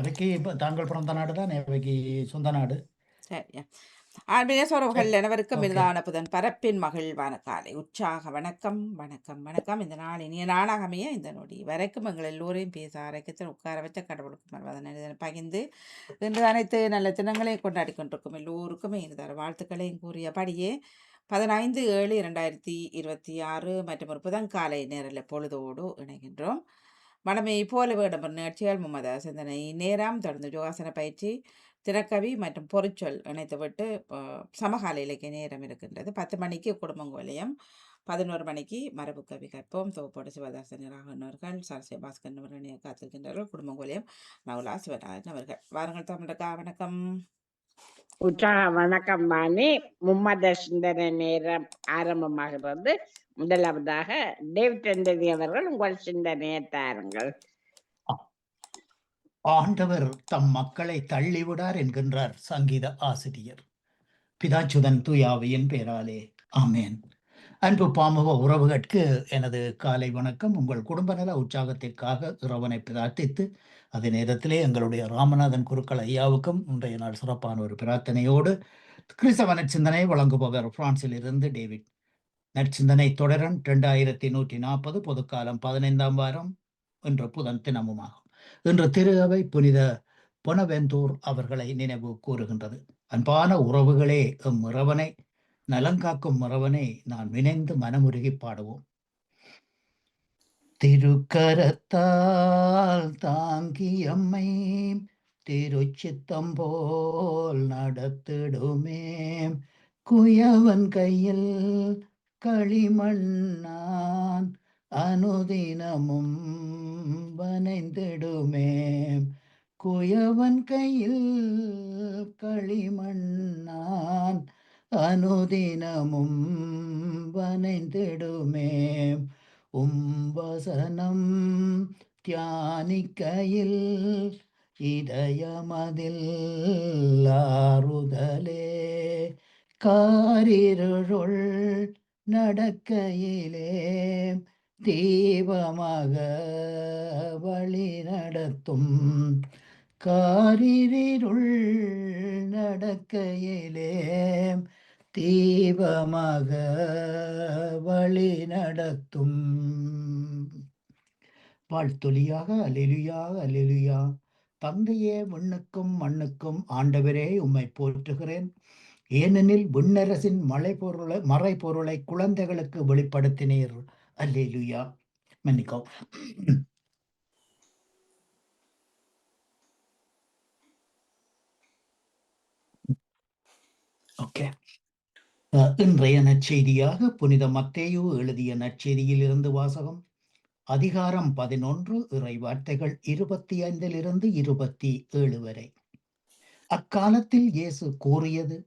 அவைக்கு இப்போ தாங்கள் பிறந்த நாடு தான் அவைக்கு சொந்த நாடு. சரியா. ஆன்மீக சரி, உறவுகள் அனைவருக்கும் ஓகே. மிருதான புதன் பரப்பின் மகிழ்வான காலை உற்சாக வணக்கம் வணக்கம் வணக்கம். இந்த நாள் இனிய நாளாக அமைய இந்த நொடி வரைக்கும் எங்கள் எல்லோரையும் பேச அரைக்கத்தில் உட்கார வச்ச கடவுளுக்கு மறுவதனை பகிர்ந்து இன்று அனைத்து நல்ல தினங்களையும் கொண்டாடி கொண்டிருக்கும் எல்லோருக்குமே இந்த வாழ்த்துக்களையும் கூறியபடியே 15/7/2026 மற்றும் ஒரு புதன்காலை நேரில் பொழுதோடு இணைகின்றோம். வளமை போல வேடம் நிகழ்ச்சிகள் மும்மத சிந்தனை நேரம் தொடர்ந்து யோகாசன பயிற்சி தினக்கவி மற்றும் பொறிச்சொல் இணைத்துவிட்டு சமகால இலக்கிய நேரம் இருக்கின்றது. 10 மணிக்கு குடும்பங்கோலயம், 11 மணிக்கு மரபு கவி கற்போம். தொகுப்போடு சிவதாசன் ராகவன் அவர்கள், சரஸ்வதி பாஸ்கரன் அவர்கள் காத்திருக்கின்றார்கள். குடும்பங்கோலயம் நவுலா சிவராஜன் அவர்கள். வாருங்கள் தமிழக்கா, வணக்கம். உற்சாக வணக்கம் வாணி. மும்மத சிந்தனை நேரம் ஆரம்பமாகிறது. முதலாவதாக டேவிட் அண்டனி அவர்கள் உங்கள் சிந்தனையை தாருங்கள். ஆண்டவர் தம் மக்களை தள்ளிவிடார் என்கின்றார் சங்கீத ஆசிரியர். பிதாச்சுதன் தூயாவியின் பேராலே ஆமேன். அன்பு பாமுக உறவுகளுக்கு எனது காலை வணக்கம். உங்கள் குடும்ப நல உற்சாகத்திற்காக இறைவனை பிரார்த்தித்து அதே நேரத்திலே எங்களுடைய ராமநாதன் குருக்கள் ஐயாவுக்கும் இன்றைய நாள் சிறப்பான ஒரு பிரார்த்தனையோடு கிறிஸ்தவ நற்சிந்தனை வழங்குபவர் பிரான்சில் இருந்து டேவிட். நற்சிந்தனை தொடரன் 2140 பொதுக்காலம் 15ஆம் வாரம் என்ற புதன் தினமுமாகும். இன்று திரு அவை புனித பொனவெந்தூர் அவர்களை நினைவு கூறுகின்றது. அன்பான உறவுகளே, எம் இறைவனை நலங்காக்கும் இறைவனை நான் நினைந்து மனமுருகி பாடுவோம். திருக்கரத்தால் தாங்கியம்மை திருச்சித்தம் போல் நடத்திடுமே, குயவன் கையில் களிமண்ணான் அனுதினமும் வனைந்திடுமே, குயவன் கையில் களிமண்ணான் அனுதினமும் வனைந்திடுமே, வசனம் தியானிக்கையில் இதயமதில் ஆறுதலே, காரிருள் நடக்கையிலே தீபமாக வழி நடத்தும், காரிருள் நடக்கையிலே தீபமாக வழி நடத்தும். வாழ்த்தொலியாக அல்லேலூயா அல்லேலூயா. தந்தையே, விண்ணுக்கும் மண்ணுக்கும் ஆண்டவரே உம்மை போற்றுகிறேன். ஏனெனில் விண்ணரசின் மறைபொருளை குழந்தைகளுக்கு வெளிப்படுத்தினீர். அல்லேலூயா. மன்னிக்கோ. ஓகே. இன்றைய நற்செய்தியாக புனித மத்தேயு எழுதிய நற்செய்தியில் இருந்து வாசகம். அதிகாரம் 11, இறை வார்த்தைகள் 25 27 வரை. அக்காலத்தில் இயேசு கூறியது,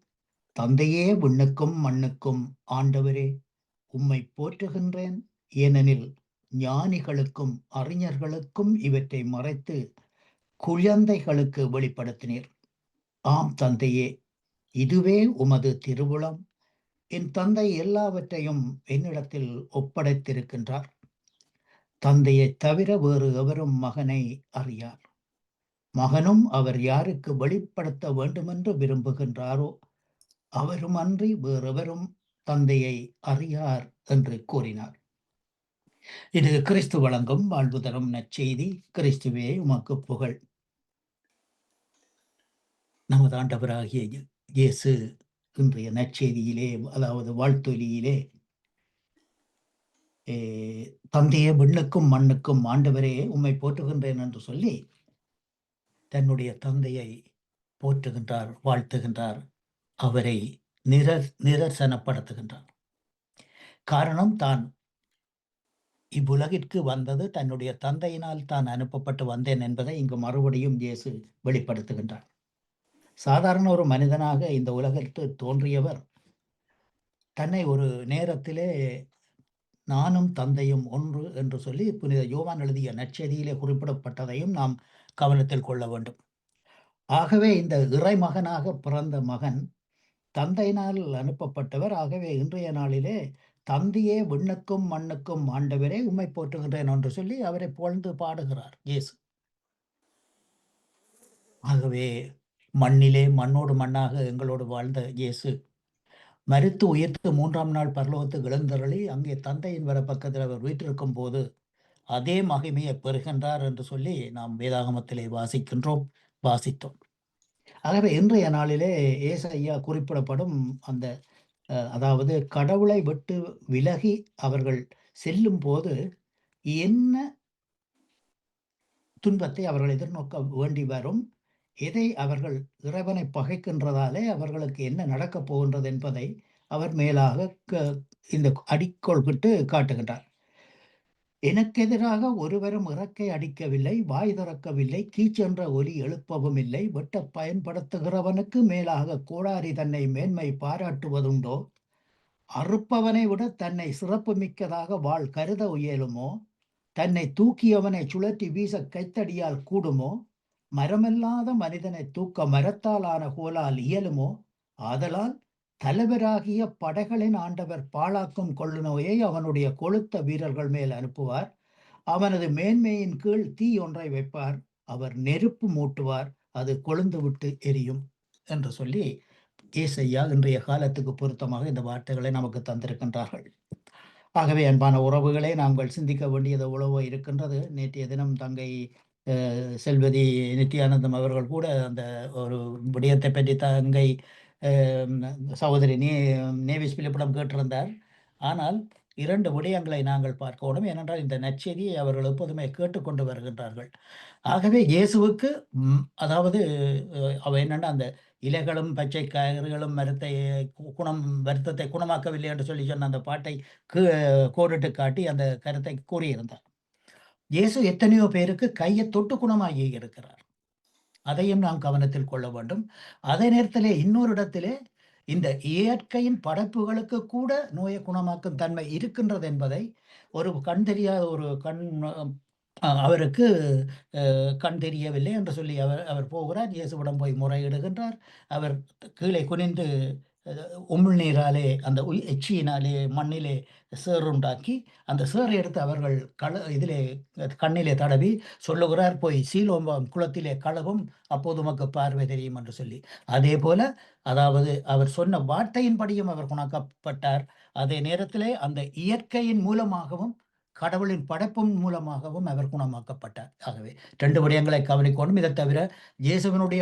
தந்தையே, விண்ணுக்கும் மண்ணுக்கும் ஆண்டவரே உம்மை போற்றுகின்றேன். ஏனெனில் ஞானிகளுக்கும் அறிஞர்களுக்கும் இவற்றை மறைத்து குழந்தைகளுக்கு வெளிப்படுத்தினீர். ஆம் தந்தையே, இதுவே உமது திருவுளம். என் தந்தை எல்லாவற்றையும் என்னிடத்தில் ஒப்படைத்திருக்கின்றார். தந்தையை தவிர வேறு எவரும் மகனை அறியார். மகனும் அவர் யாருக்கு வெளிப்படுத்த வேண்டுமென்று விரும்புகின்றாரோ அவரும் அன்றி வேறெவரும் தந்தையை அறியார் என்று கூறினார். இது கிறிஸ்து வழங்கும் வாழ்வு தரும் நற்செய்தி. கிறிஸ்துவே உமக்கு புகழ். நமது ஆண்டவராகிய இயேசு இன்றைய நற்செய்தியிலே, அதாவது வாழ்த்தொலியிலே, தந்தையே, விண்ணுக்கும் மண்ணுக்கும் ஆண்டவரே உம்மை போற்றுகின்றேன் என்று சொல்லி தன்னுடைய தந்தையை போற்றுகின்றார், வாழ்த்துகின்றார், அவரை நிரசனப்படுத்துகின்றார். காரணம், தான் இவ்வுலகிற்கு வந்தது தன்னுடைய தந்தையினால் தான் அனுப்பப்பட்டு வந்தேன் என்பதை இங்கு மறுபடியும் இயேசு வெளிப்படுத்துகின்றார். சாதாரண ஒரு மனிதனாக இந்த உலகத்தில் தோன்றியவர் தன்னை ஒரு நேரத்திலே நானும் தந்தையும் ஒன்று என்று சொல்லி புனித யோவான் எழுதிய நற்செய்தியிலே குறிப்பிடப்பட்டதையும் நாம் கவனத்தில் கொள்ள வேண்டும். ஆகவே இந்த இறைமகனாக பிறந்த மகன் தந்தையினால் அனுப்பப்பட்டவர். ஆகவே இன்றைய நாளிலே தந்தையே, விண்ணுக்கும் மண்ணுக்கும் ஆண்டவரே உம்மை போற்றுகின்றேன் என்று சொல்லி அவரை புகழ்ந்து பாடுகிறார் இயேசு. ஆகவே மண்ணிலே மண்ணோடு மண்ணாக எங்களோடு வாழ்ந்த இயேசு மரித்து உயிர்த்து 3ஆம் நாள் பரலோகத்துக்கு எழுந்தருளி அங்கே தந்தையின் வர பக்கத்தில் அவர் வீற்றிருக்கும் போது அதே மகிமையை பெறுகின்றார் என்று சொல்லி நாம் வேதாகமத்திலே வாசித்தோம். ஆகவே இன்றைய நாளிலே ஏசாயா குறிப்பிடப்படும் அந்த அதாவது கடவுளை விட்டு விலகி அவர்கள் செல்லும் போது என்ன துன்பத்தை அவர்கள் எதிர்நோக்க வேண்டி வரும், எதை அவர்கள் இறைவனை பகைக்கின்றதாலே அவர்களுக்கு என்ன நடக்கப் போகின்றது என்பதை அவர் மேலாக இந்த அடிக்கோள் விட்டு காட்டுகின்றார். எனக்கு எதிராக ஒருவரும் இறக்கை அடிக்கவில்லை, வாய் திறக்கவில்லை, கீச்சென்ற ஒலி எழுப்பவும் இல்லை. வெட்ட பயன்படுத்துகிறவனுக்கு மேலாக கோடாரி தன்னை மேன்மை பாராட்டுவதுண்டோ? அறுப்பவனை விட தன்னை சிறப்பு மிக்கதாக வாழ் கருத இயலுமோ? தன்னை தூக்கியவனை சுழற்றி வீச கைத்தடியால் கூடுமோ? மரமல்லாத மனிதனை தூக்க மரத்தாலான கோலால் இயலுமோ? ஆதலால் தலைவராகிய படைகளின் ஆண்டவர் பாழாக்கும் கொள்ளுநோயை அவனுடைய கொழுத்த வீரர்கள் மேல் அனுப்புவார். அவனது மேன்மையின் கீழ் தீ ஒன்றை வைப்பார். அவர் நெருப்பு மூட்டுவார், அது கொழுந்து விட்டு எரியும் என்று சொல்லி ஏசையா இன்றைய காலத்துக்கு பொருத்தமாக இந்த வார்த்தைகளை நமக்கு தந்திருக்கின்றார்கள். ஆகவே அன்பான உறவுகளை நாங்கள் சிந்திக்க வேண்டியது எவ்வளவோ இருக்கின்றது. நேற்றைய தினம் தங்கை செல்வதி நித்யானந்தம் அவர்கள் கூட அந்த ஒரு விடயத்தை பற்றி தங்கை சகோதரி நேவிஸ் பிலிப்பிடம் கேட்டிருந்தார். ஆனால் 2 விடயங்களை நாங்கள் பார்க்கணும். ஏனென்றால் இந்த நற்செய்தியை அவர்கள் எப்போதுமே கேட்டுக்கொண்டு வருகின்றார்கள். ஆகவே இயேசுவுக்கு அதாவது அவ என்னன்னா அந்த இலைகளும் பச்சை காய்கறிகளும் வருத்தத்தை குணமாக்கவில்லை என்று சொல்லி சொன்ன அந்த பாட்டை கோடிட்டு காட்டி அந்த கருத்தை கூறியிருந்தார். இயேசு எத்தனையோ பேருக்கு கையை தொட்டு குணமாகி இருக்கிறார். அதையும் நாம் கவனத்தில் கொள்ள வேண்டும். அதே நேரத்திலே இன்னொரு இடத்திலே இந்த இயற்கையின் படைப்புகளுக்கு கூட நோயை குணமாக்கும் தன்மை இருக்கின்றது என்பதை ஒரு கண் தெரியாத ஒரு அவருக்கு கண் தெரியவில்லை என்று சொல்லி அவர் போகிறார். இயேசுவிடம் போய் முறையிடுகின்றார். அவர் கீழே குனிந்து உமிழ்நீராலே அந்த எச்சியினாலே மண்ணிலே சேர் உண்டாக்கி அந்த சேரை எடுத்து அவர்கள் இதிலே கண்ணிலே தடவி சொல்லுகிறார், போய் சீலோம்பம் குளத்திலே கழுவும், அப்போது உமக்கு பார்வை தெரியும் என்று சொல்லி. அதே போல அதாவது அவர் சொன்ன வார்த்தையின்படியும் அவர் குணக்கப்பட்டார். அதே நேரத்திலே அந்த இயற்கையின் மூலமாகவும் கடவுளின் படைப்பின் மூலமாகவும் அவர் குணமாக்கப்பட்டார். ஆகவே 2 விடயங்களை கவனிக்கணும். இதை தவிர இயேசுவினுடைய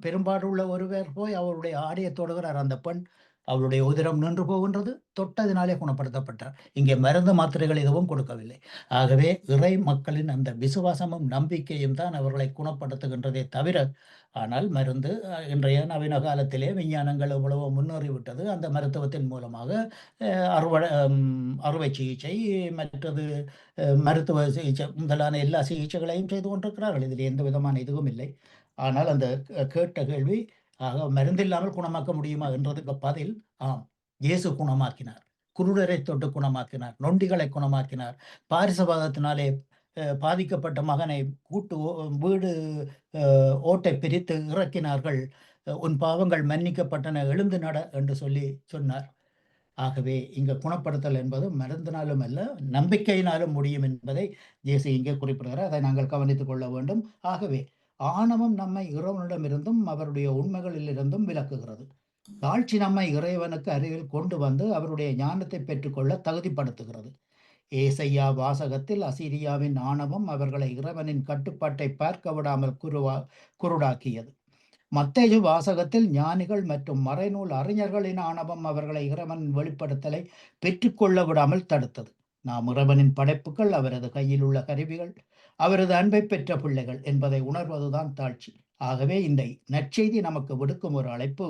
பெரும்பாடுள்ள ஒருவர் போய் அவருடைய ஆடையை தொடுகிறார். அந்த பெண் அவருடைய உதிரம் நின்று போகின்றது, தொட்டதினாலே குணப்படுத்தப்பட்டார். இங்கே மருந்து மாத்திரைகள் எதுவும் கொடுக்கவில்லை. ஆகவே இறை மக்களின் அந்த விசுவாசமும் நம்பிக்கையும் தான் அவர்களை குணப்படுத்துகின்றதே தவிர, ஆனால் மருந்து இன்றைய நவீன காலத்திலே விஞ்ஞானங்கள் எவ்வளவோ முன்னேறிவிட்டது. அந்த மருத்துவத்தின் மூலமாக அறுவை சிகிச்சை மற்றது மருத்துவ சிகிச்சை முதலான எல்லா சிகிச்சைகளையும் செய்து கொண்டிருக்கிறார்கள். இதில் எந்த விதமான இதுவும் இல்லை. ஆனால் அந்த கேட்ட கேள்வி, ஆக மருந்தில்லாமல் குணமாக்க முடியுமா என்றதுக்கு பதில் ஆம், இயேசு குணமாக்கினார். குருடரை தொட்டு குணமாக்கினார், நொண்டிகளை குணமாக்கினார், பாரிசவாதத்தினாலே பாதிக்கப்பட்ட மகனை வீடு ஓட்டை பிரித்து இறக்கினார்கள். உன் பாவங்கள் மன்னிக்கப்பட்டன, எழுந்து நட என்று சொல்லி சொன்னார். ஆகவே இங்க குணப்படுத்தல் என்பது மருந்தினாலும் அல்ல, நம்பிக்கையினாலும் முடியும் என்பதை இயேசு இங்கே குறிப்பிடுகிறார். அதை நாங்கள் கவனித்துக் கொள்ள வேண்டும். ஆகவே ஆணவம் நம்மை இறைவனிடமிருந்தும் அவருடைய உண்மைகளிலிருந்தும் விலக்குகிறது. தாழ்ச்சி நம்மை இறைவனுக்கு அருகில் கொண்டு வந்து அவருடைய ஞானத்தை பெற்றுக்கொள்ள தகுதிப்படுத்துகிறது. ஏசையா வாசகத்தில் அசீரியாவின் ஆணவம் அவர்களை இறைவனின் கட்டுப்பாட்டை பார்க்க விடாமல் குருடாக்கியது. மத்தேயு வாசகத்தில் ஞானிகள் மற்றும் மறைநூல் அறிஞர்களின் ஆணவம் அவர்களை இறைவனின் வெளிப்படுத்தலை பெற்றுக்கொள்ள விடாமல் தடுத்தது. நாம் இறைவனின் படைப்புகள், அவரது கையில் உள்ள கருவிகள், அவரது அன்பை பெற்ற பிள்ளைகள் என்பதை உணர்வதுதான் தாழ்ச்சி. ஆகவே இந்த நற்செய்தி நமக்கு விடுக்கும் ஒரு அழைப்பு,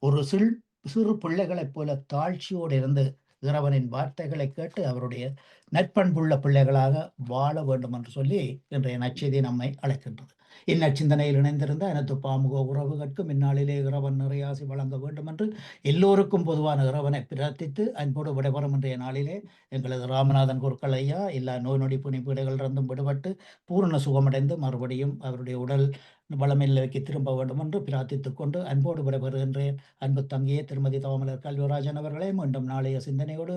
ஒரு சிறு பிள்ளைகளைப் போல தாழ்ச்சியோடு இருந்து இறைவனின் வார்த்தைகளை கேட்டு அவருடைய நற்பண்புள்ள பிள்ளைகளாக வாழ வேண்டும் என்று சொல்லி இன்றைய நற்செய்தி நம்மை அழைக்கின்றது. இந்நச்சிந்தனையில் இணைந்திருந்த அனைத்து பாமுக உறவுகளுக்கும் இந்நாளிலே இறைவன் நிறையாசி வழங்க வேண்டும் என்று எல்லோருக்கும் பொதுவான இறைவனை பிரார்த்தித்து அன்போடு விடைபெறும் இன்றைய நாளிலே எங்களது ராமநாதன் குருக்கள் ஐயா எல்லா நோய் நொடி புனிப்பீடுகளிலிருந்தும் விடுபட்டு பூரண சுகமடைந்து மறுபடியும் அவருடைய உடல் வளமில்லைக்கு திரும்ப வேண்டும் என்று பிரார்த்தித்துக் கொண்டு அன்போடு விடைபெறுகின்றேன். அன்பு தங்கியே திருமதி தவமலர் கல்விராஜன் அவர்களே, மீண்டும் நாளைய சிந்தனையோடு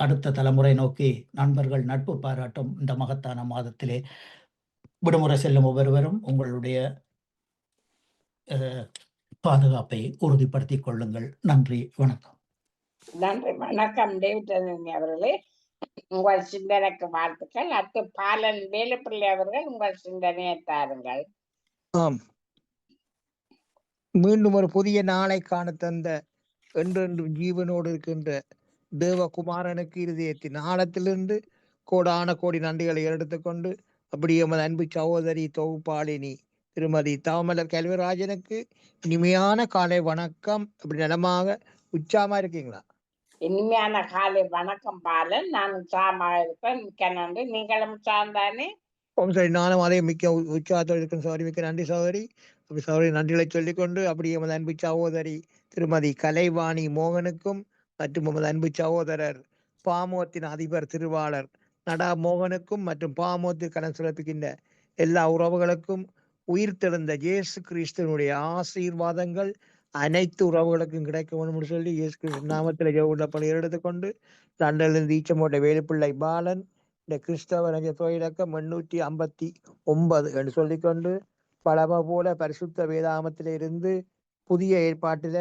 அடுத்த தலைமுறை நோக்கி நண்பர்கள் நட்பு பாராட்டும் இந்த மகத்தான மாதத்திலே விடுமுறை செல்லும் ஒவ்வொருவரும் உங்களுடைய பாதுகாப்பை உறுதிப்படுத்திக் கொள்ளுங்கள். நன்றி, வணக்கம். நன்றி, வணக்கம் டேவிட் அவர்களே. உங்கள் சிந்தனைக்கு வாழ்த்துக்கள். அடுத்து பாலன் வேலுப்பிள்ளை அவர்கள் உங்கள் சிந்தனையை தாருங்கள். ஆம், மீண்டும் ஒரு புதிய நாளை காண தந்த என்றென்றும் ஜீவனோடு இருக்கின்ற தேவகுமாரனுக்கு இருதயத்தின் ஆழத்திலிருந்து கோடான கோடி நன்றிகளை எடுத்துக்கொண்டு, அப்படியே எமது அன்பு சகோதரி தொகுப்பாளினி திருமதி தாமலர் கல்விராஜனுக்கு இனிமையான காலை வணக்கம். அப்படி நலமாக உற்சாகமா இருக்கீங்களா? இனிமையான காலை வணக்கம் பாலன். நான் உற்சாகமாக இருப்பேன். மிக்க நன்றி. நீங்களும் உற்சாகம்தானே? சரி, நானும் அதே மிக்க உற்சாகத்தோடு இருக்கும் சகோதரி. மிக்க நன்றி சகோதரி. அப்படி சகோதரி நன்றிகளை சொல்லிக்கொண்டு, அப்படியே எமது அன்பு சகோதரி திருமதி கலைவாணி மோகனுக்கும் மற்றும் எமது அன்பு சகோதரர் பாமோத்தின் அதிபர் திருவாளர் நடா மோகனுக்கும் மற்றும் பாமோத்தில் கடன் சிறப்பிக்கின்ற எல்லா உறவுகளுக்கும் உயிர்த்தெழுந்த இயேசு கிறிஸ்துவனுடைய ஆசீர்வாதங்கள் அனைத்து உறவுகளுக்கும் கிடைக்க வேண்டும் என்று சொல்லி இயேசு கிறிஸ்து நாமத்தில் ஜெப பணி எடுத்துக்கொண்டு லண்டனிலிருந்து ஈச்சமோட்டை வேலுப்பிள்ளை பாலன் இந்த கிறிஸ்தவ தொழிலக்கம் 859 என்று சொல்லிக்கொண்டு, பழம போல பரிசுத்த வேதாமத்தில இருந்து புதிய ஏற்பாட்டில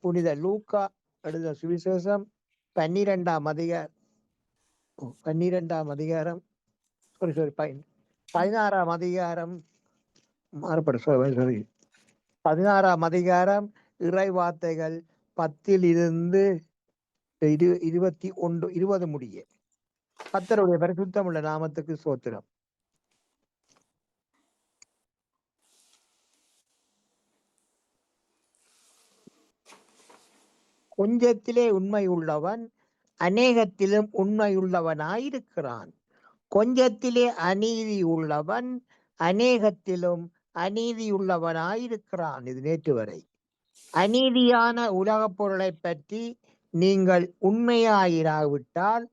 புனித லூக்கா எழுத சுவிசேஷம் 12ஆம் அதிகாரம் 16ஆம் அதிகாரம் 16ஆம் அதிகாரம் இறை வார்த்தைகள் 10 20 முடிய. கர்த்தருடைய பரிசுத்தம் உள்ள நாமத்துக்கு ஸ்தோத்திரம். கொஞ்சத்திலே உண்மை உள்ளவன் அநேகத்திலும் உண்மையுள்ளவனாயிருக்கிறான். கொஞ்சத்திலே அநீதி உள்ளவன் அநேகத்திலும் அநீதியுள்ளவனாயிருக்கிறான். இது நேற்று வரை. அநீதியான உலகப் பொருளை பற்றி நீங்கள் உண்மையாயிராவிட்டால்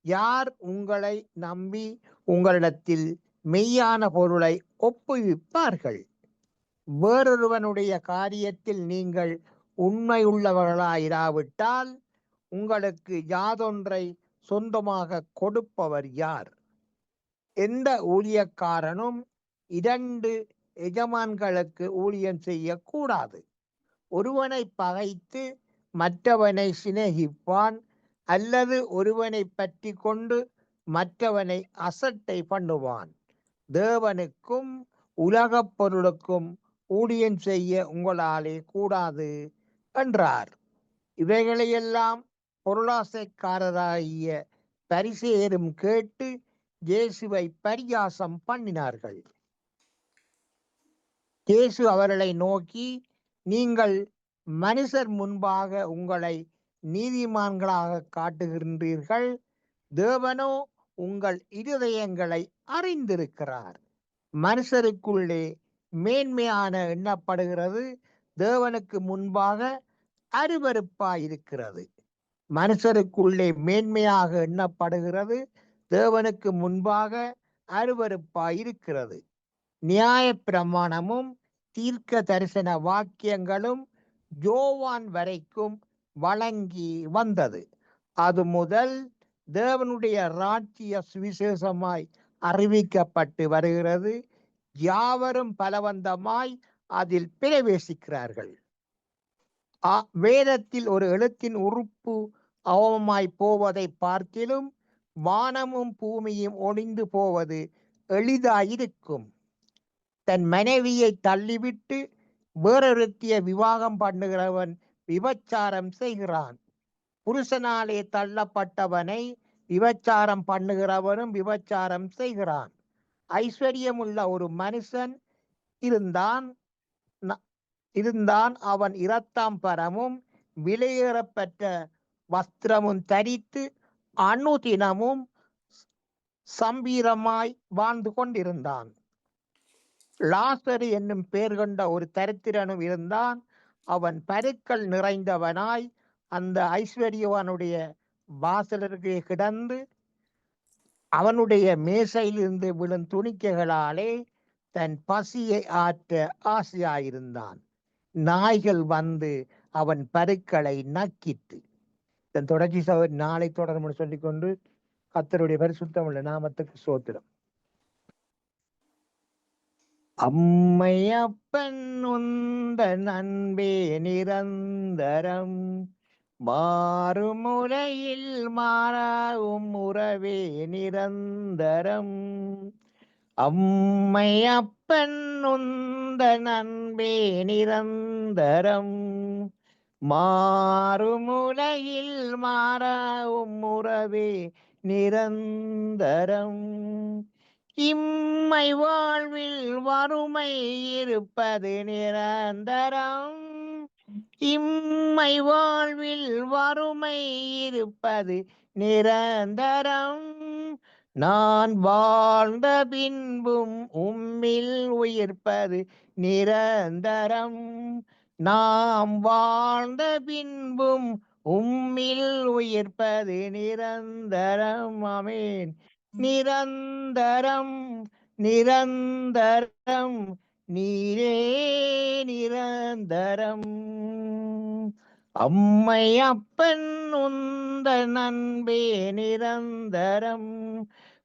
யார் உங்களை நம்பி உங்களிடத்தில் மெய்யான பொருளை ஒப்புவிப்பார்கள்? வேறொருவனுடைய காரியத்தில் நீங்கள் உண்மையுள்ளவர்களாயிராவிட்டால் உங்களுக்கு யாதொன்றை சொந்தமாக கொடுப்பவர் யார்? எந்த ஊழியக்காரனும் 2 எஜமான்களுக்கு ஊழியம் செய்யக்கூடாது. ஒருவனை பகைத்து மற்றவனை சிநேகிப்பான், அல்லது ஒருவனை பற்றி கொண்டு மற்றவனை அசட்டை பண்ணுவான். தேவனுக்கும் உலகப் பொருளுக்கும் ஊழியம் செய்ய உங்களாலே கூடாது என்றார். இவைகளையெல்லாம் பொருளாசைக்காரராகிய பரிசேயரும் கேட்டு இயேசுவை பரியாசம் பண்ணினார்கள். இயேசு அவர்களை நோக்கி, நீங்கள் மனுஷர் முன்பாக உங்களை நீதிமான்களாக காட்டுகின்றீர்கள், தேவனோ உங்கள் இருதயங்களை அறிந்திருக்கிறார். மனுஷருக்குள்ளே மேன்மையான எண்ணப்படுகிறது தேவனுக்கு முன்பாக அருவருப்பாயிருக்கிறது. மனுஷருக்குள்ளே மேன்மையாக எண்ணப்படுகிறது தேவனுக்கு முன்பாக அருவருப்பாயிருக்கிறது. நியாய பிரமாணமும் தீர்க்க தரிசன வாக்கியங்களும் யோவான் வரைக்கும் வழங்கி வந்தது. அது முதல் தேவனுடைய ராஜ்ய சுவிசேஷமாய் அறிவிக்கப்பட்டு வருகிறது. யாவரும் பலவந்தமாய் அதில் பிரவேசிக்கிறார்கள். வேதத்தில் ஒரு எழுத்தின் உறுப்பு அவமாய் போவதை பார்க்கிலும் வானமும் பூமியும் ஒளிந்து போவது எளிதாயிருக்கும். தன் மனைவியை தள்ளிவிட்டு வேறொருத்திய விவாகம் பண்ணுகிறவன் விபச்சாரம் செய்கிறான். புருஷனாலே தள்ளப்பட்டவனை விபச்சாரம் பண்ணுகிறவனும் விபச்சாரம் செய்கிறான். ஐஸ்வர்யமுள்ள ஒரு மனுஷன் இருந்தான். அவன் இரத்தாம்பரமும் விலையேறப்பட்ட வஸ்திரமும் தரித்து அனுதினமும் சம்பீரமாய் வாழ்ந்து கொண்டிருந்தான். லாசரு என்னும் பெயர் கொண்ட ஒரு தரித்திரனும் இருந்தான். அவன் பருக்கள் நிறைந்தவனாய் அந்த ஐஸ்வர்யவானுடைய வாசலருகே கிடந்து அவனுடைய மேசையிலிருந்து விழும் துணிக்கைகளாலே தன் பசியை ஆற்ற ஆசையாயிருந்தான். நாய்கள் வந்து அவன் பருக்களை நக்கிட்டு. இதன் தொடர்ச்சி நாளை தொடரும் சொல்லிக்கொண்டு கர்த்தருடைய பரிசுத்தமுள்ள நாமத்துக்கு ஸ்தோத்திரம். அம்மை அப்பன் உந்தன் அன்பே நிரந்தரம் மாறுமுறையில் மாறாவும் உறவே நிரந்தரம் அம்மை அப்பன் உந்தன் அன்பே நிரந்தரம் மாறுமுறையில் மாறாவும் உறவே நிரந்தரம் இம்மை வாழ்வில் வறுமை இருப்பது நிரந்தரம் இம்மை வாழ்வில் வறுமை இருப்பது நிரந்தரம் நான் வாழ்ந்த பின்பும் உம்மில் உயிர்ப்பது நிரந்தரம் நாம் வாழ்ந்த பின்பும் உம்மில் உயிர்ப்பது நிரந்தரம் ஆமென் நிரந்தரம் நிரந்தரம் நீரே நிரந்தரம் அம்மை அப்பன் உந்தன் அன்பே நிரந்தரம்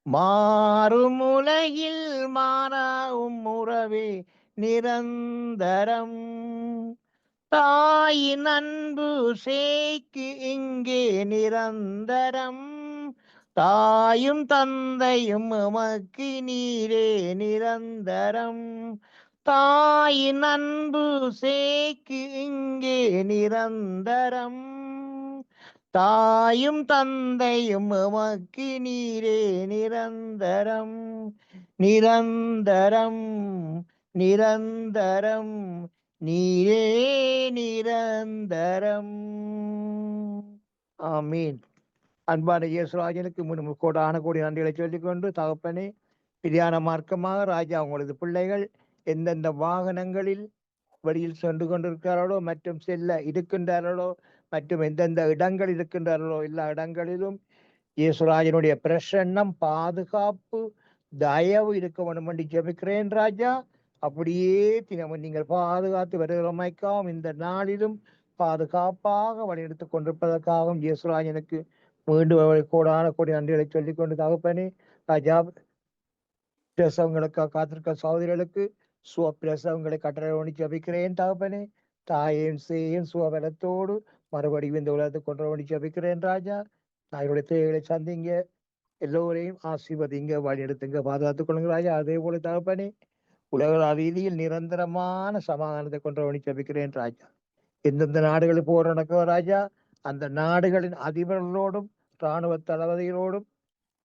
மாறுமுலையில் மாறாவும் உறவே நிரந்தரம் தாயின் அன்பு சேய்க்கு இங்கே நிரந்தரம் தாயும் தந்தையும் எமக்கு நீரே நிரந்தரம் தாயின் அன்பு சேய்க்கு இங்கே நிரந்தரம் தாயும் தந்தையும் எமக்கு நீரே நிரந்தரம் நிரந்தரம் நிரந்தரம் நீரே நிரந்தரம் ஆமீன். அன்பான இயேசுராஜனுக்கு முன்னும் கோடான கோடி நன்றிகளை சொல்லிக்கொண்டு தகப்பனே பிரியான மார்க்கமாக ராஜா உங்களது பிள்ளைகள் எந்தெந்த வாகனங்களில் வழியில் சென்று கொண்டிருக்கிறார்களோ மற்றும் செல்ல இருக்கின்றார்களோ மற்றும் எந்தெந்த இடங்கள் இருக்கின்றார்களோ எல்லா இடங்களிலும் இயேசுராஜனுடைய பிரசன்னம் பாதுகாப்பு தயவு இருக்க வேண்டும் என்று ஜெபிக்கிறேன் ராஜா. அப்படியே தினமும் நீங்கள் பாதுகாத்து வருகிறமைக்காகவும் இந்த நாளிலும் பாதுகாப்பாக வழிநடத்திக் கொண்டிருப்பதற்காகவும் இயேசுராஜனுக்கு மீண்டும் கோடான கோடி நன்றிகளை சொல்லிக் கொண்டு தகப்பனே ராஜா பிரசவங்களுக்காக காத்திருக்க சகோதரிகளுக்கு சுவ பிரசவங்களை கட்டளை ஜபிக்கிறேன் தகப்பனே. தாயையும் சேயும் சுவபலத்தோடு மறுபடியும் இந்த உலகத்தை கொண்டு ஜபிக்கிறேன் ராஜா. தாயுடைய தேவைகளை சந்திங்க, எல்லோரையும் ஆசீர்வதிங்க, வழி எடுத்துங்க, பாதுகாத்துக் கொள்ளுங்க ராஜா. அதே போல தகப்பனே உலக ரீதியில் நிரந்தரமான சமாதானத்தை கொண்டு ஜபிக்கிறேன் ராஜா. எந்தெந்த நாடுகளில் போர் நடக்கும் ராஜா, அந்த நாடுகளின் அதிபர்களோடும் இராணுவ தளபதிகளோடும்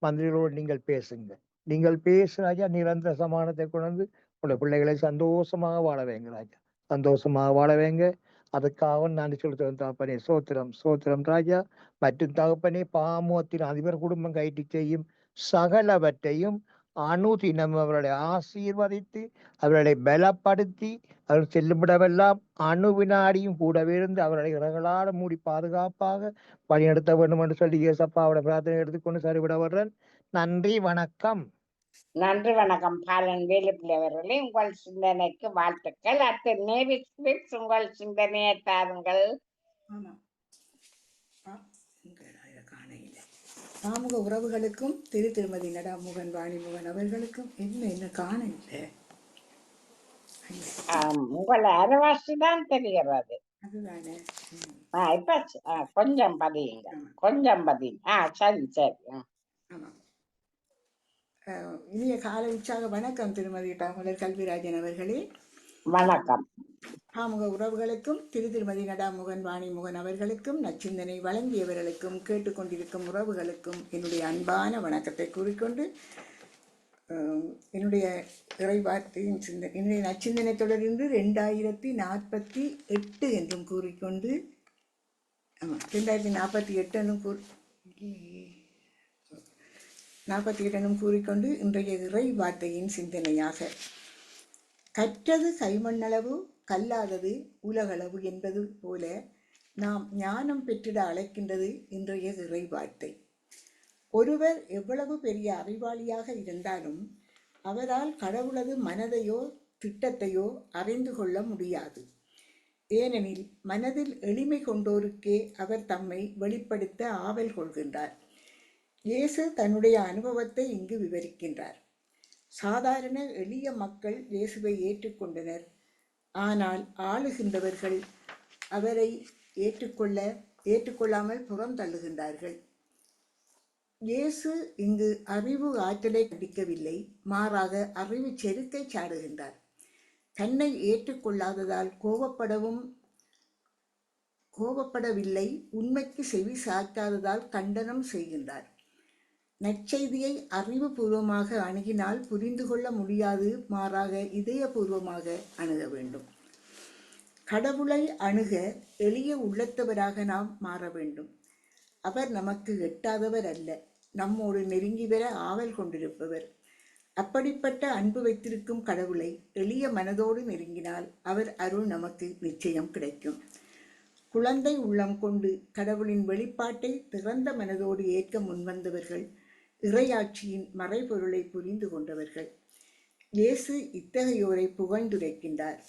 மந்திரிகளோடு நீங்கள் பேசுங்க. நீங்கள் பேசு ராஜா. நிரந்தர சமாதானத்தை கொண்டு உள்ள பிள்ளைகளை சந்தோஷமாக வாழ வைங்க ராஜா. சந்தோஷமாக வாழ வைங்க. அதுக்காக நான் சொல்லுறேன் தகப்பனே. சோத்திரம் சோத்திரம் ராஜா. மற்றும் தகப்பனே பாமோத்தின் அதிபர் குடும்பம் கைட்டு செய்யும் சகலவற்றையும் அனுதினம் அவர்களை ஆசீர்வதித்து அவர்களை பலப்படுத்தி அவர் செல்லுமிடமெல்லாம் அணுவினாடியும் கூடவே இருந்து அவர்களை இறங்களாட மூடி பாதுகாப்பாக வழிநடத்த வேண்டும் என்று சொல்லி இயேசப்பாவோட பிரார்த்தனை எடுத்துக்கொண்டு சரிவிட வர்றேன். நன்றி, வணக்கம். நன்றி, வணக்கம். பாலன் வேலுப்பிள்ளை அவர்களே, உங்கள் சிந்தனைக்கு வாழ்த்துக்கள். அடுத்து நேவி ஸ்பிரிட்ஸ் உங்கள் சிந்தனையை தாருங்கள். சமூக உறவுகளுக்கும் திருமதி நடாமுகன் வாணிமுகன் அவர்களுக்கும் என்ன காண இல்லை. உங்கள் அரவாசி தான் தெரிகிறது. அதுதானே இப்ப கொஞ்சம் பதியுங்க, கொஞ்சம் பதியுங்க. சரி சரி. ஆமாம். இனிய காலை உற்சாக வணக்கம் திருமதி டாமுலர் கல்விராஜன் அவர்களே. வணக்கம். சமூக உறவுகளுக்கும் திருமதி நடாமுகன் வாணிமுகன் அவர்களுக்கும் நச்சிந்தனை வழங்கியவர்களுக்கும் கேட்டுக்கொண்டிருக்கும் உறவுகளுக்கும் என்னுடைய அன்பான வணக்கத்தை கூறிக்கொண்டு என்னுடைய இறைவார்த்தையின் என்னுடைய நச்சிந்தனை தொடர்ந்து 2048 என்றும் கூறிக்கொண்டு 2048 என்னும் கூறிக்கொண்டு இன்றைய இறை வார்த்தையின் சிந்தனையாக கற்றது கைமண்ணளவு கல்லாதது உலகளவு என்பது போல நாம் ஞானம் பெற்றிட அழைக்கின்றது இன்றைய இறை வார்த்தை. ஒருவர் எவ்வளவு பெரிய அறிவாளியாக இருந்தாலும் அவரால் கடவுளது மனதையோ திட்டத்தையோ அறிந்து கொள்ள முடியாது. ஏனெனில் மனதில் எளிமை கொண்டோருக்கே அவர் தம்மை வெளிப்படுத்த ஆவல் கொள்கின்றார். இயேசு தன்னுடைய அனுபவத்தை இங்கு விவரிக்கின்றார். சாதாரண எளிய மக்கள் இயேசுவை ஏற்றுக்கொண்டனர். ஆனால் ஆளுகின்றவர்கள் அவரை ஏற்றுக்கொள்ளாமல் புறம் தள்ளுகின்றார்கள். இயேசு இங்கு அறிவு ஆற்றலை கண்டிக்கவில்லை, மாறாக அறிவு செருக்கை சாடுகின்றார். தன்னை ஏற்றுக்கொள்ளாததால் கோபப்படவில்லை, உண்மைக்கு செவி சாய்க்காததால் கண்டனம் செய்கின்றார். நற்செய்தியை அறிவுபூர்வமாக அணுகினால் புரிந்து கொள்ள முடியாது, மாறாக இதயபூர்வமாக அணுக வேண்டும். கடவுளை அணுக எளிய உள்ளத்தவராக நாம் மாற வேண்டும். அவர் நமக்கு எட்டாதவர் அல்ல, நம்மோடு நெருங்கி வர ஆவல் கொண்டிருப்பவர். அப்படிப்பட்ட அன்பு வைத்திருக்கும் கடவுளை எளிய மனதோடு நெருங்கினால் அவர் அருள் நமக்கு நிச்சயம் கிடைக்கும். குழந்தை உள்ளம் கொண்டு கடவுளின் வெளிப்பாட்டை திறந்த மனதோடு ஏற்க முன்வந்தவர்கள் இறையாட்சியின் மறைபொருளை புரிந்து கொண்டவர்கள். இயேசு இத்தகையோரை புகழ்ந்துரைக்கின்றார்.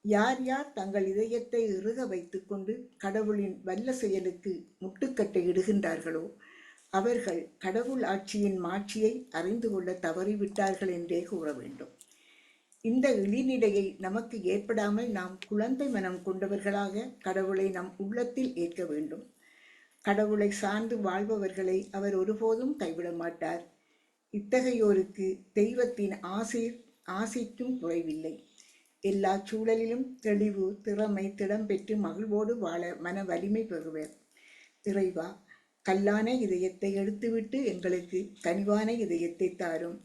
யார் யார் தங்கள் இதயத்தை இறுக வைத்துக் கொண்டு கடவுளின் வல்ல செயலுக்கு முட்டுக்கட்டை இடுகின்றார்களோ அவர்கள் கடவுள் ஆட்சியின் மாட்சியை அறிந்து கொள்ள தவறிவிட்டார்கள் என்றே கூற வேண்டும். இந்த இழிநிலையை நமக்கு ஏற்படாமல் நாம் குழந்தை மனம் கொண்டவர்களாக கடவுளை நம் உள்ளத்தில் ஏற்க வேண்டும். கடவுளை சார்ந்து வாழ்பவர்களை அவர் ஒருபோதும் கைவிட மாட்டார். இத்தகையோருக்கு தெய்வத்தின் ஆசைக்கும் குறைவில்லை. எல்லா சூழலிலும் தெளிவு, திறமை, திடம் பெற்று மகிழ்வோடு வாழ மன வலிமை பெறுவர். இறைவா, கல்லான இதயத்தை எடுத்துவிட்டு எங்களுக்கு கனிவான இதயத்தை தாரும்.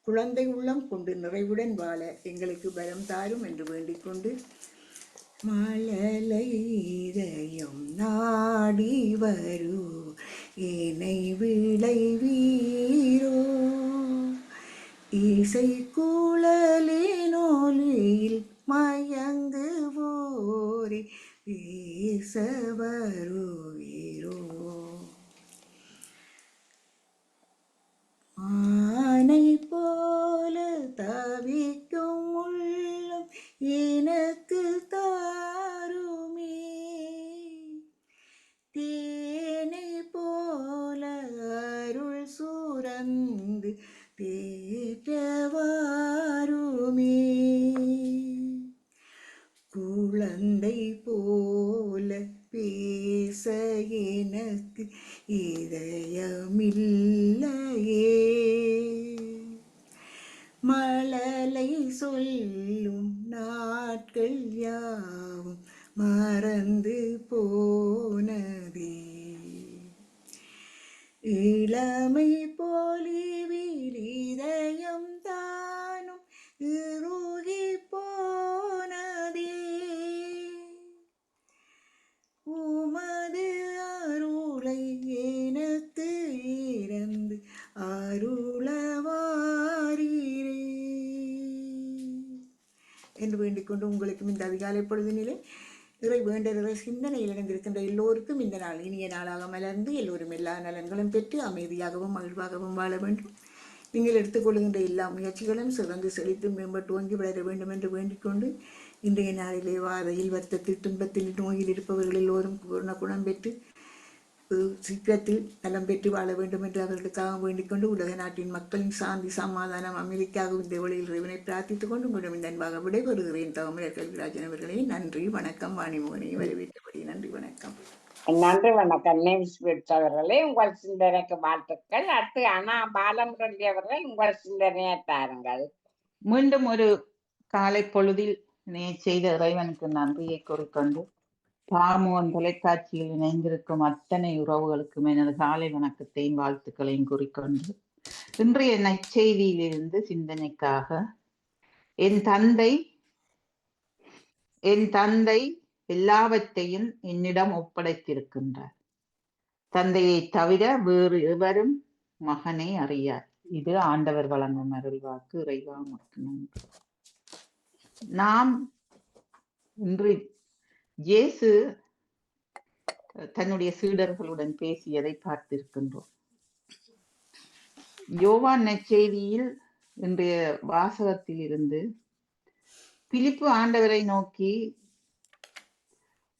குழந்தை உள்ளம் கொண்டு நிறைவுடன் வாழ எங்களுக்கு பலம் தாரும் என்று வேண்டிக் கொண்டு, மழலை இதயம் நாடி வரு ஏனை விளைவீரோ, இசை குழலினொலியில் மயங்குவோரே பேச வருவீரோ. ஆனை போல தவிக்கும் உள்ளம் எனக்கு தாருமே, தேனை போல அருள் சுரந்து தேற்றவாருமே. குழந்தை போல பேச எனக்கு இதயமில்லையே, மழலை சொல்லும் நாட்கள் யாவும் மறந்து போனதே. இளமை போலிவில் இதயம் தானும் இறுகி போனதே, உமது அருளை எனக்கு இறந்து அருளவாரீரே என்று வேண்டிக் கொண்டு உங்களுக்கும் இந்த அதிகாலை பொழுதினிலே இறை வேண்டல் சிந்தனையில் இணைந்திருக்கின்ற எல்லோருக்கும் இந்த நாள் இனிய நாளாக மலர்ந்து எல்லோரும் எல்லா நலன்களும் பெற்று அமைதியாகவும் மகிழ்வாகவும் வாழ வேண்டும். நீங்கள் எடுத்துக்கொள்கின்ற எல்லா முயற்சிகளும் சிறந்து செழித்து மேம்பட்டு ஓங்கி வளர வேண்டும் என்று வேண்டிக் கொண்டு, இன்றைய நாளிலே வாதையில் வருத்தத்தில் துன்பத்தில் நோயில் இருப்பவர்கள் எல்லோரும் பூர்ண குணம் பெற்று சீக்கிரத்தில் நலம் பெற்று வாழ வேண்டும் என்று அவர்களுக்காக வேண்டிக் கொண்டு, உலக நாட்டின் மக்களின் சாந்தி சமாதானம் அமைதிக்காக இந்த வழியில் இறைவனை பிரார்த்தித்துக் கொண்டு உங்களிடம் இந்த அன்பாக விடைபெறுகிறேன். தவமலர் கல்விராஜன் அவர்களே, நன்றி வணக்கம். வாணிமோகனை வரவேற்றபடி நன்றி வணக்கம். நன்றி வணக்கம். நேம்ஸ்பிரிட்ஸ் அவர்களே, உங்கள் சிந்தனைக்கு வாழ்த்துக்கள். அடுத்து அண்ணா பாலமுரளி அவர்கள் உங்கள் சிந்தனையை தாருங்கள். மீண்டும் ஒரு காலை பொழுதில் செய்த இறைவனுக்கு நன்றியை கூறிக்கொண்டு, பாமுகன் தொலைக்காட்சியில் இணைந்திருக்கும் அத்தனை உறவுகளுக்கும் எனது காலை வணக்கத்தையும் வாழ்த்துக்களையும் கூறிக்கொண்டு, இன்றைய நற்செய்தியிலிருந்து சிந்தனைக்காக, என் தந்தை எல்லாவற்றையும் என்னிடம் ஒப்படைத்திருக்கின்றார். தந்தையை தவிர வேறு எவரும் மகனை அறியார். இது ஆண்டவர் வழங்கும் அருள்வாக்கு. இறைவா உமக்கு நன்றி. நாம் இன்று இயேசு தன்னுடைய சீடர்களுடன் பேசியதை பார்த்திருக்கின்றோம். யோவான் நற்செய்தியில் இன்றைய வாசகத்தில் இருந்து பிலிப்பு ஆண்டவரை நோக்கி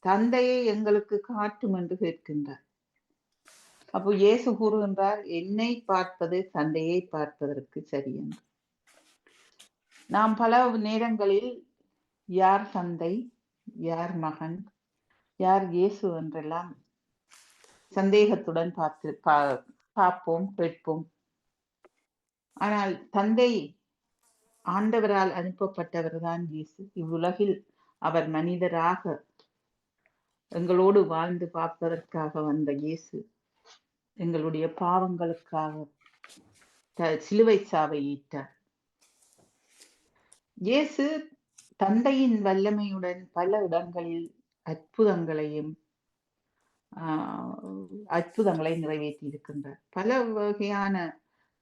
தந்தையை எங்களுக்கு காட்டும் என்று கேட்கின்றார். அப்போ இயேசு கூறுகின்றார், என்னை பார்ப்பது தந்தையை பார்ப்பதற்கு சரி என்று. நாம் பல நேரங்களில் யார் தந்தை, யார் மகன், யார் இயேசு என்றெல்லாம் சந்தேகத்துடன் பார்ப்போம், கேட்போம். ஆனால் தந்தை ஆண்டவரால் அனுப்பப்பட்டவர்தான் இயேசு. இவ்வுலகில் அவர் மனிதராக எங்களோடு வாழ்ந்து பார்ப்பதற்காக வந்த இயேசு எங்களுடைய பாவங்களுக்காக சிலுவை சாவை ஈட்டார். இயேசு தந்தையின் வல்லமையுடன் பல இடங்களில் அற்புதங்களை நிறைவேற்றி இருக்கின்றார். பல வகையான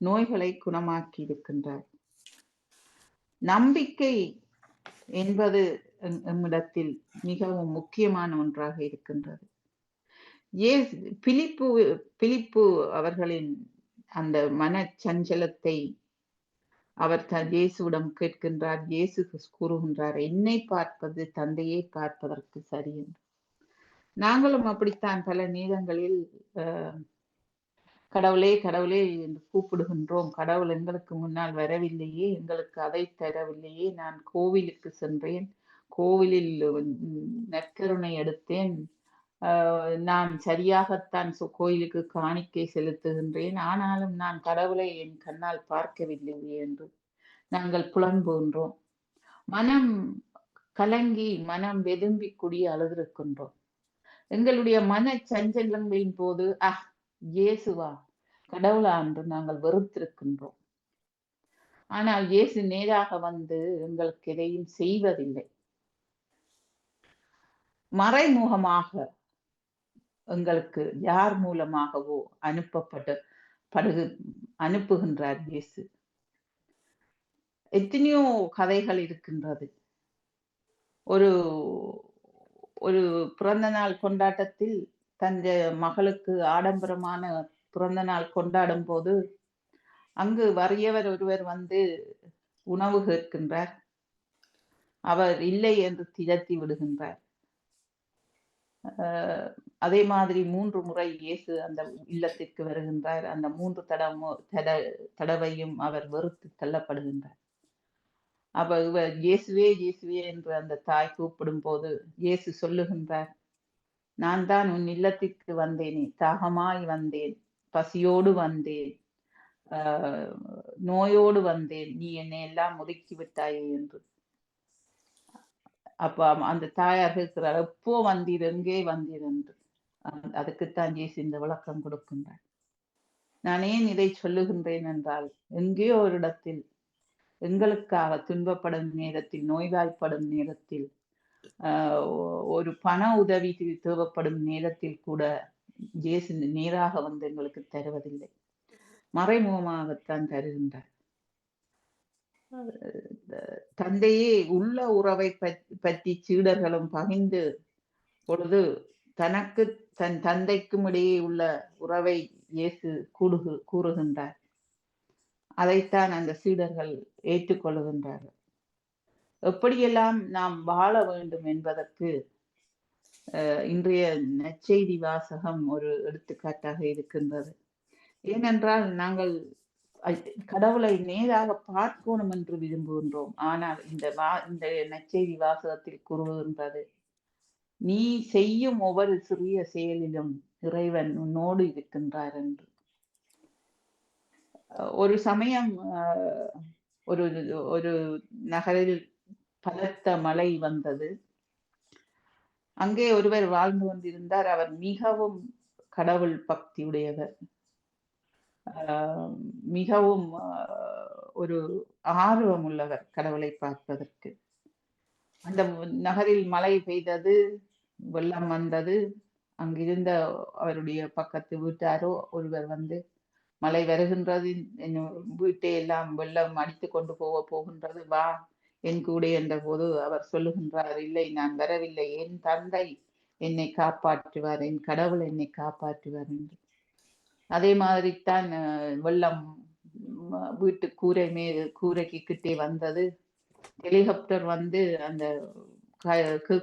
நோய்களை குணமாக்கி இருக்கின்றார். நம்பிக்கை என்பது நம்மிடத்தில் மிகவும் முக்கியமான ஒன்றாக இருக்கின்றது. பிலிப்பு அவர்களின் அந்த மனச்சஞ்சலத்தை அவர் இயேசுவிடம் கேட்கின்றார். இயேசு கூறுகின்றார், என்னை பார்ப்பது தந்தையை பார்ப்பதற்கு சரி என்று. நாங்களும் அப்படித்தான் பல நேரங்களில் கடவுளே கடவுளே என்று கூப்பிடுகின்றோம். கடவுள் எங்களுக்கு முன்னால் வரவில்லையே, எங்களுக்கு அதை தரவில்லையே. நான் கோவிலுக்கு சென்றேன், கோவிலில் நற்கருணை எடுத்தேன், நான் சரியாகத்தான் கோயிலுக்கு காணிக்கை செலுத்துகின்றேன், ஆனாலும் நான் கடவுளை என் கண்ணால் பார்க்கவில்லையே என்று நாங்கள் புலம்புகின்றோம். மனம் கலங்கி மனம் வெதும்பி குடி அழுதிருக்கின்றோம். எங்களுடைய மன சஞ்சலங்களின் போது இயேசுவா கடவுளா என்று நாங்கள் வெறுத்திருக்கின்றோம். ஆனால் இயேசு நேராக வந்து எங்களுக்கு எதையும் செய்வதில்லை. மறைமுகமாக எங்களுக்கு யார் மூலமாகவோ அனுப்புகின்றார் இயேசு. எத்தனையோ கதைகள் இருக்கின்றது. ஒரு பிறந்த நாள் கொண்டாட்டத்தில் தந்த மகளுக்கு ஆடம்பரமான பிறந்த நாள் கொண்டாடும் போது அங்கு வறியவர் ஒருவர் வந்து உணவு கேட்கின்றார். அவர் இல்லை என்று திரட்டி விடுகின்றார். அதே மாதிரி 3 முறை இயேசு அந்த இல்லத்திற்கு வருகின்றார். அந்த 3 தடவையும் அவர் வெறுத்து தள்ளப்படுகின்றார். அப்ப இயேசுவே இயேசுவே என்று அந்த தாய் கூப்பிடும் போது இயேசு சொல்லுகின்றார், நான் தான் உன் இல்லத்திற்கு வந்தேனே, தாகமாய் வந்தேன், பசியோடு வந்தேன், நோயோடு வந்தேன், நீ என்னை எல்லாம் ஒதுக்கி விட்டாயே என்று. அப்ப அந்த தாயார் இருக்கிறார், எப்போ வந்தீர், எங்கே வந்தீர் என்று. அதுக்குத்தான் இயேசு இந்த விளக்கம் கொடுக்கின்றார். நான் ஏன் இதை சொல்லுகின்றேன் என்றால், எங்கேயோ ஒரு இடத்தில் எங்களுக்காக துன்பப்படும் நேரத்தில், நோய்வாய்ப்படும் நேரத்தில், ஒரு பண உதவி தேவைப்படும் நேரத்தில் கூட இயேசு நேராக வந்து எங்களுக்கு தருவதில்லை, மறைமுகமாகத்தான் தருகின்றார். தந்தையே உள்ள உறவை பற்றி சீடர்களும் பகிர்ந்து பொழுது தனக்கு தன் தந்தைக்கும் இடையே உள்ள உறவை இயேசு கூறுகின்றார். அதைத்தான் அந்த சீடர்கள் ஏற்றுக்கொள்ளுகின்றார்கள். எப்படியெல்லாம் நாம் வாழ வேண்டும் என்பதற்கு இன்றைய நற்செய்தி வாசகம் ஒரு எடுத்துக்காட்டாக இருக்கின்றது. ஏனென்றால் நாங்கள் கடவுளை நேராக பார்க்கணும் என்று விரும்புகின்றோம். ஆனால் இந்த நற்செய்தி வாசகத்தில் கூறுகின்றது, நீ செய்யும் ஒவ்வொரு சிறிய செயலிலும் இறைவன் உன்னோடு இருக்கின்றார் என்று. ஒரு சமயம் ஒரு நகரில் பலத்த மழை வந்தது. அங்கே ஒருவர் வாழ்ந்து கொண்டிருந்தார். அவர் மிகவும் கடவுள் பக்தி உடையவர், மிகவும் ஒரு ஆர்வம் உள்ளவர் கடவுளை பார்ப்பதற்கு. அந்த நகரில் மழை பெய்தது, வெள்ளம் வந்தது. அங்கிருந்த அவருடைய பக்கத்து வீட்டாரோ ஒருவர் வந்து, மழை வருகின்றது, என் வீட்டை எல்லாம் வெள்ளம் அடித்து கொண்டு போகின்றது, வா என் கூட என்ற போது அவர் சொல்லுகின்றார், இல்லை நான் வரவில்லை, என் தந்தை என்னை காப்பாற்றுவார், என் கடவுள் என்னை காப்பாற்றுவார் என்று. அதே மாதிரித்தான் வெள்ளம் வீட்டு கூரைக்கு கிட்டே வந்தது. ஹெலிகாப்டர் வந்து அந்த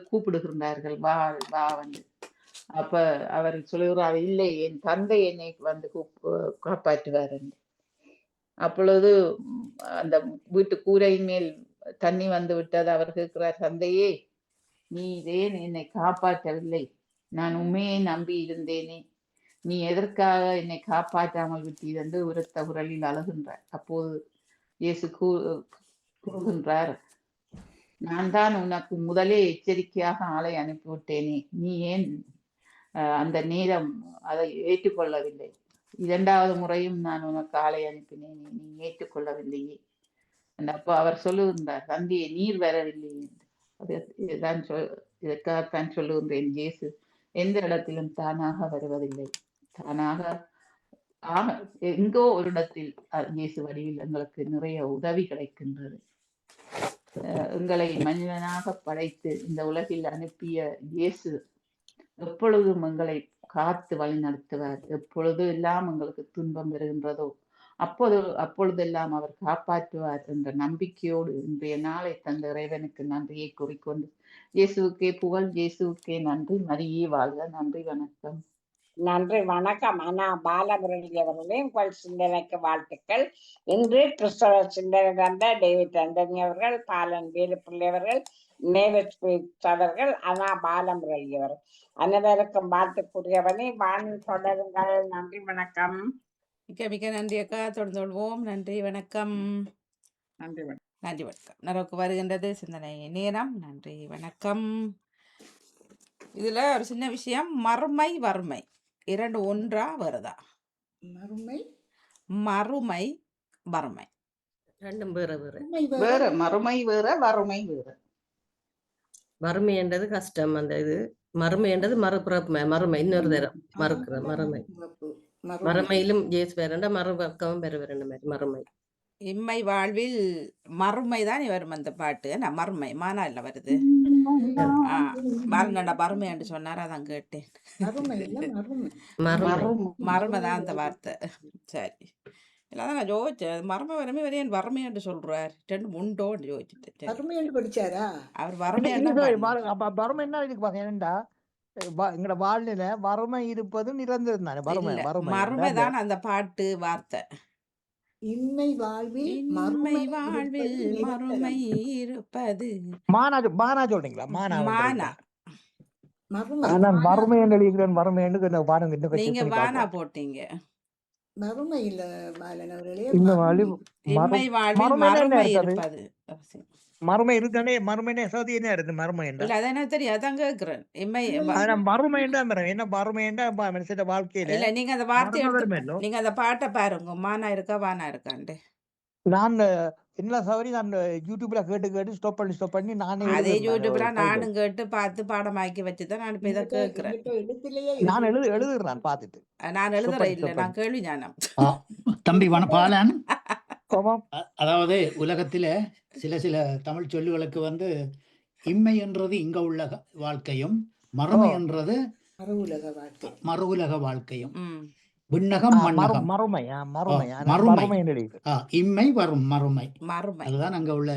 கூப்பிடுகின்றார்கள், வா வா வந்து. அப்ப அவர் சொல்லுகிறார், இல்லை என் தந்தை என்னை வந்து காப்பாற்றுவார் என்று. அப்பொழுது அந்த வீட்டு கூரையின் மேல் தண்ணி வந்து விட்டது. அவர் கேட்கிறார், தந்தையே நீ ஏன் என்னை காப்பாற்றவில்லை? நான் உண்மையை நம்பி இருந்தேனே, நீ எதற்காக என்னை காப்பாற்றாமல் விட்டீர் என்று உரத்த குரலில் அழுகின்றார். அப்போது இயேசு கூறுகின்றார், நான் தான் உனக்கு முதலே எச்சரிக்கையாக ஆளை அனுப்பிவிட்டேனே, நீ ஏன் அந்த நேரம் அதை ஏற்றுக்கொள்ளவில்லை? 2வது முறையும் நான் உனக்கு ஆளை அனுப்பினேன், நீ ஏற்றுக்கொள்ளவில்லையே. அப்போ அவர் சொல்லுகின்றார், தந்தையே நீர் வரவில்லை என்று. இதற்காகத்தான் சொல்லுகின்றேன், இயேசு எந்த இடத்திலும் தானாக வருவதில்லை. தானாக எங்கோ ஒரு இடத்தில் இயேசு வடிவில் எங்களுக்கு நிறைய உதவி கிடைக்கின்றது. எங்களை மனிதனாக படைத்து இந்த உலகில் அனுப்பிய இயேசு எப்பொழுதும் எங்களை காத்து வழி நடத்துவார். எப்பொழுது எல்லாம் எங்களுக்கு துன்பம் வருகின்றதோ அப்பொழுதெல்லாம் அவர் காப்பாற்றுவார் என்ற நம்பிக்கையோடு இன்றைய நாளை தந்த இறைவனுக்கு நன்றியை கூறிக்கொண்டு, இயேசுவுக்கே புகழ், இயேசுவுக்கே நன்றி, மரியே வாழ்க. நன்றி, வணக்கம். நன்றி, வணக்கம். அண்ணா பாலமுரளி அவர்களே, உங்கள் சிந்தனைக்கு வாழ்த்துக்கள். இன்று கிறிஸ்தவ சிந்தனை தந்த டேவிட் ஆண்டனி அவர்கள், பாலன் வேலுப்பிள்ளை அவர்கள், நேவிட் அவர்கள், அண்ணா பாலமுரளி அவர்கள் அனைவருக்கும் வாழ்த்துக்குரியவனே. வாணி தொடருங்கள். நன்றி, வணக்கம். மிக்க மிக்க நன்றி அக்கா. தொடர்ந்து கொள்வோம். நன்றி, வணக்கம். நன்றி, வணக்கம். நன்றி, வணக்கம். நமக்கு வருகின்றது சிந்தனை நேரம். நன்றி, வணக்கம். இதுல ஒரு சின்ன விஷயம், மறுமை வறுமை 2 ஒன்றா வருதா? மறுமை மறுமை வறுமை 2 வேற வேற. வேற மறுமை வேற, வறுமை வேற. வறுமை என்றது கஷ்டம், அந்த இது மறுமை என்றது மறுபிறப்பு, மறுமை இன்னொரு தரம் மறுக்கிற மறுமை. மறுமையிலும் ஜேசு வேறண்டா, மறுபக்கமும் வேற வேற மாதிரி மறுமை. இம்மை வாழ்வில் மறுமை தான் வரும் அந்த பாட்டு. நான் மறுமை மானா இல்ல வருது. மறுநடா மறுமை என்று சொன்னார், அதான் கேட்டேன். மறுமை தான் அந்த வார்த்தை. சரி, இல்லாதான் நான் யோசிச்சேன், மறுமை வரமே வரையன் வறுமை என்று சொல்றார், 2 உண்டோன்னு யோசிச்சுட்டேன். அவர் வறுமை வறுமை என்ன இதுக்கு பாத்தீங்கன்னா, எங்கட வாழ்நிலை வறுமை இருப்பது நிரந்தரம் தானே. மறுமை தான் அந்த பாட்டு வார்த்தை. இன்மை வாழ்வில் மறுமை இருப்பது மானா சொல்றீங்களா? மானா வறுமை வறுமை நீங்க வானா போட்டீங்க. மறுமை இல்ல பாலன் அவர்களே, இன்மை வாழ்வில் மறுமை இருப்பது. மறுமை இருக்கானே, மறுமைனே சோதி என்ன இருக்கு? மறுமை இல்ல, அதான் எனக்கு தெரியும், அதான் கேக்குறேன். இம்மை மறுமை என்ன மறுமை மனுஷன் வாழ்க்கையில இல்ல, நீங்க அந்த வார்த்தை நீங்க அந்த பாட்டை பாருங்க, மானா இருக்கா வானா இருக்காண்டு. நான் என்ன சவரி நான் யூடியூப்ல கேட்டு ஸ்டாப் பண்ணி நானே அதே யூடியூப்ல நானும் கேட்டு பார்த்து பாடமாக்கி வச்சுதான் நான் இப்ப இதை கேட்கிறேன். நான் எழுதுறேன் பார்த்துட்டு. நான் எழுதுறேன் இல்ல, நான் கேள்வி ஞானம். தம்பி பாலன், அதாவது உலகத்தில சில தமிழ் சொல்லுகளுக்கு இம்மை என்றது இங்க உள்ள வாழ்க்கையும், மறுமை என்றது மறு உலக வாழ்க்கையும், விண்ணகம் மண்ணகம். இம்மை வரும் மறுமை, அதுதான் அங்க உள்ள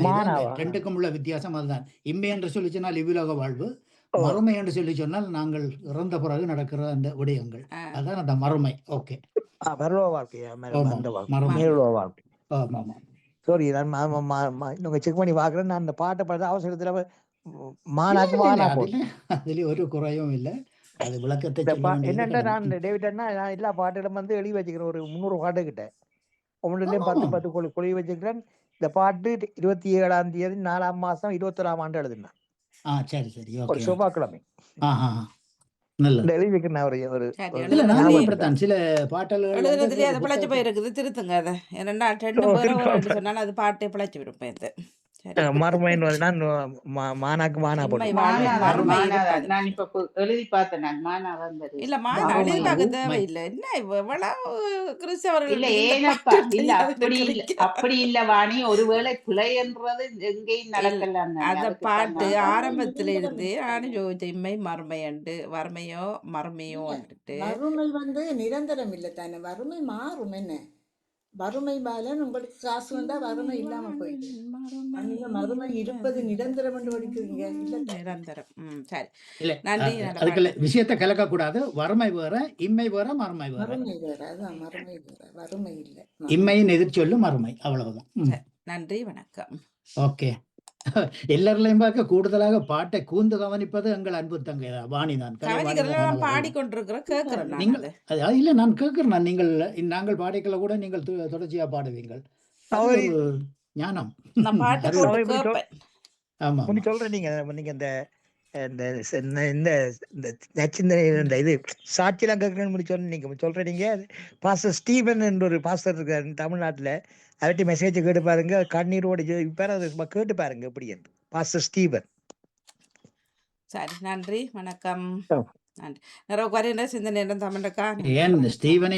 2க்கும் உள்ள வித்தியாசம். அதுதான் இம்மை என்று சொல்லி சொன்னால் இவ்வுலக வாழ்வு, மறுமை என்று சொல்லி சொன்னால் நாங்கள் இறந்த பிறகு நடக்கிற அந்த விடயங்கள், அதுதான் அந்த மறுமை. ஓகே, சாரி, நான் செக் பண்ணி பாக்குறேன். நான் அந்த பாட்டை பார்த்து அவசரத்துல மானாக்கு வானா போட்டு அதுல ஒரு குறையும் இல்ல. அது விளக்கத்தை என்னன்னா, நான் டேவிட் அண்ணா, நான் எல்லா பாட்டுகளும் எழுதி வச்சுக்கிறேன். ஒரு 300 பாட்டு கிட்ட ஒன்றுலயும் 10 கொழி வச்சுக்கிறேன். இந்த பாட்டு 27ஆம் தேதி 4ஆம் மாசம் 21ஆம் ஆண்டு எழுதினேன். சரி சரி, ஒரு செவ்வாய்க்கிழமை எழுதி வைக்கிறேன். சில பாட்டல்கள் பிழைச்சு போயிருக்குது, திருத்துங்க அதை. ஏன்னா 2 சொன்னாலும் அது பாட்டே பிழைச்சு விருப்பம். மறுமை மானாக்கு மானா போட்டு நான் இப்ப எழுதி பார்த்தேன். மானா வந்தது இல்ல, மானா எழுதி பார்க்க தேவையில்லை. என்ன இவ்வளவு கிறிஸ்தவர்கள் இல்ல, ஏனப்பா இல்ல, அப்படி இல்ல வாணி, ஒருவேளை பிழை என்றது எங்கேயும் நடக்கலாம். அந்த பாட்டு ஆரம்பத்துல இருந்து நானும் யோசிச்சேன், இம்மை மறுமை அண்டு வறுமையோ மறுமையோ வந்துட்டு. வறுமை நிரந்தரம் இல்ல தானே, வறுமை மாறும். என்ன வறுமை பாலன், உங்களுக்கு காசு வந்தா வறுமை இல்லாம போயிட்டு, மறுமை இருப்பது நிரந்தரம் என்று படிக்கிறீங்க. இல்ல நிரந்தரம். சரி, இல்ல, அதுக்குள்ள விஷயத்தை கலக்க கூடாது. வறுமை வேற, இம்மை வேற, மறுமை வேற. மறுமை வேற, அதான் மறுமை வேற, வறுமை இல்ல. இம்மையின் எதிர்ச்சொல்லு மறுமை, அவ்வளவுதான். நன்றி, வணக்கம். ஓகே. எல்லாரிலையும் பார்க்க கூடுதலாக பாட்டை கூர்ந்து கவனிப்பது எங்கள் அன்பு தங்கை வாணிதான், கலைவாணி கவனிக்கிறதுல மோகன் நான் அவர்கள். பாடிக்கொண்டிருக்கிற கேட்கிறேன் நான் நீங்கள் அது அது இல்ல, நான் கேட்கிறேன், நாங்கள் பாடிக்கல கூட நீங்கள் தொடர்ச்சியா பாடுவீங்கள். அது சகோதரி ஒரு ஞானம். நான் பாட்டு அது போட்டு சகோதரி இப்படி கேட்பேன். ஆமா முந்தி சொல்றேன் நீங்க நீங்க இந்த இந்த இந்த நச்சிந்தனை இந்த இது சாட்சியெல்லாம் கேட்கணும்னு முந்தி சொன்ன நீங்க சொல்றீங்க. பாஸ்டர் ஸ்டீவன் என்ற ஒரு பாஸ்டர் இருக்காரு தமிழ்நாட்டுல, அவர்கிட்ட மெசேஜ் கேட்டு பாருங்க, கண்ணீரோடு இப்ப அதை சும்மா கேட்டு பாருங்க எப்படி என்று. Pastor Steven. சரி, நன்றி, வணக்கம். ஓ. நன்றி. நிறைய குறைந்த சிந்தனை தமிழக்கா ஏன் ஸ்டீவனே